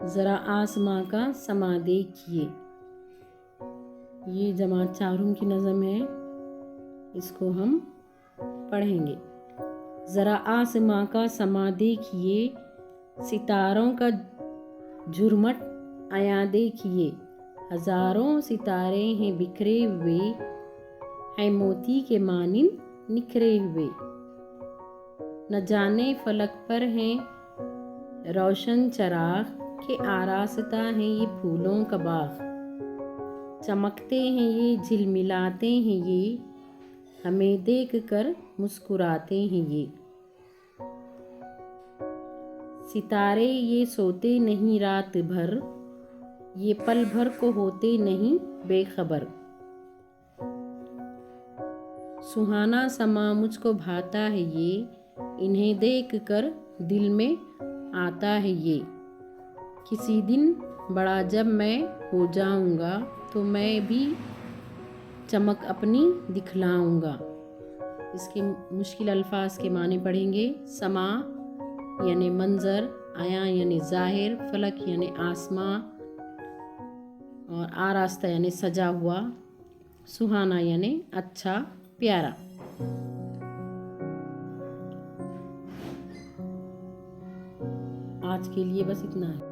ज़रा आसमां का समा देखिए। ये जमात चारूम की नज़म है, इसको हम पढ़ेंगे। ज़रा आसमां का समा देखिए, सितारों का झुरमट आया देखिए। हज़ारों सितारे हैं बिखरे हुए, हैं मोती के मानिंद निखरे हुए। न जाने फलक पर हैं रोशन चराग, के आरास्ता हैं ये फूलों का बाग। चमकते हैं ये, झिलमिलाते हैं ये, हमें देख कर मुस्कुराते हैं ये। सितारे ये सोते नहीं रात भर, ये पल भर को होते नहीं बेखबर। सुहाना समा मुझको भाता है ये, इन्हें देख कर दिल में आता है ये। किसी दिन बड़ा जब मैं हो जाऊंगा, तो मैं भी चमक अपनी दिखलाऊंगा। इसके मुश्किल अल्फाज के माने पढ़ेंगे। समा यानी मंजर, आया यानी जाहिर, फलक यानी आसमां, और आरास्ता यानी सजा हुआ, सुहाना यानी अच्छा प्यारा। आज के लिए बस इतना है।